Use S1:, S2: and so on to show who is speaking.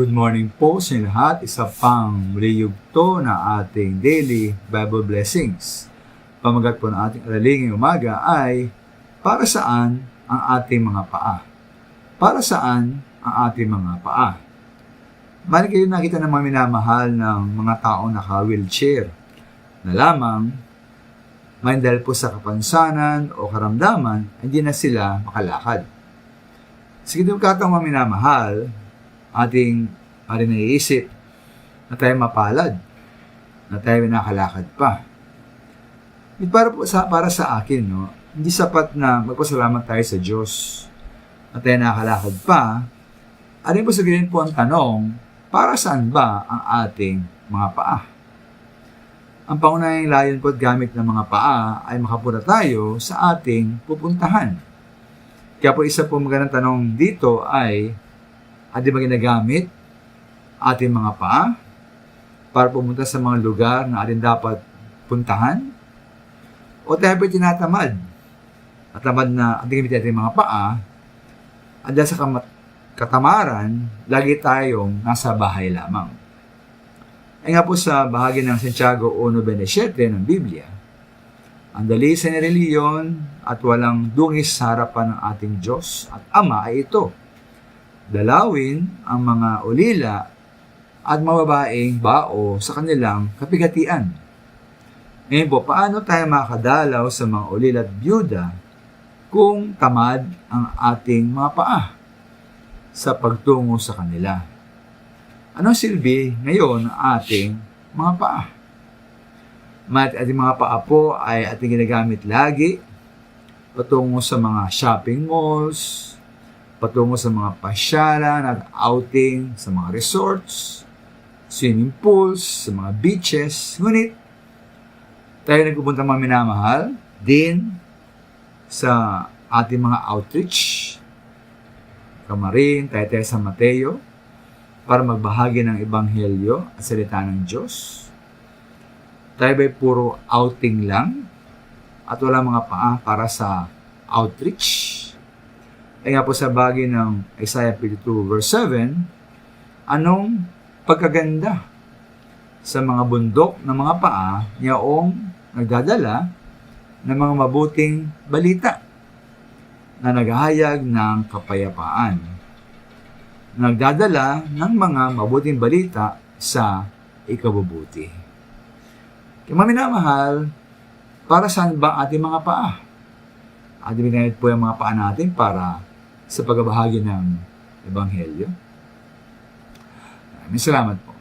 S1: Good morning po sa inyo lahat. Isa pang muli yugto na ating daily Bible blessings. Pamagat po ng ating aralin ngayong umaga ay para saan ang ating mga paa? Para saan ang ating mga paa? Mali kayo nakita ng mga minamahal ng mga taong naka-wheelchair na lamang may dahil po sa kapansanan o karamdaman, hindi na sila makalakad. Sige din katong mga minamahal, ating naiisip na tayo mapalad, na tayo nakalakad pa. Para sa akin, no, hindi sapat na magpasalamat tayo sa Diyos na tayo nakalakad pa. Alin po sabihin po ang tanong, para saan ba ang ating mga paa? Ang pangunahing layon po at gamit ng mga paa ay makapunta tayo sa ating pupuntahan. Kaya po isa po magandang tanong dito ay, di ba ginagamit ating mga paa para pumunta sa mga lugar na ating dapat puntahan? O tayo po tinatamad? At tamad na ating gamitin ating mga paa, at dahil sa katamaran, lagi tayong nasa bahay lamang. Ay nga po sa bahagi ng Santiago 1:27 ng Biblia, ang dalisan ni reliyon at walang dungis sa harapan ng ating Diyos at Ama ay ito: dalawin ang mga ulila at mababaeng bao sa kanilang kapigatian. Ngayon po, paano tayo makakadalaw sa mga ulila at byuda kung tamad ang ating mga paa sa pagtungo sa kanila? Anong silbi ngayon ang ating mga paa? Ating mga paa po ay ating ginagamit lagi patungo sa mga shopping malls, patungo sa mga pasyalan at outing sa mga resorts, swimming pools, sa mga beaches. Ngunit, tayo nagpupunta mga minamahal din sa ating mga outreach, Kamarin, tayo sa Mateo, para magbahagi ng Ebanghelyo at salita ng Diyos. Tayo ba'y puro outing lang at wala mga paa para sa outreach? Ay nga po sa bagay ng Isaiah 52 verse 7, anong pagkaganda sa mga bundok ng mga paa niyaong nagdadala ng mga mabuting balita na naghahayag ng kapayapaan, nagdadala ng mga mabuting balita sa ikabubuti. Kaya mga minamahal, para saan ba ating mga paa? Ating binayad po yung mga paa natin para sa pagbabahagi ng Ebanghelyo. Maraming salamat po.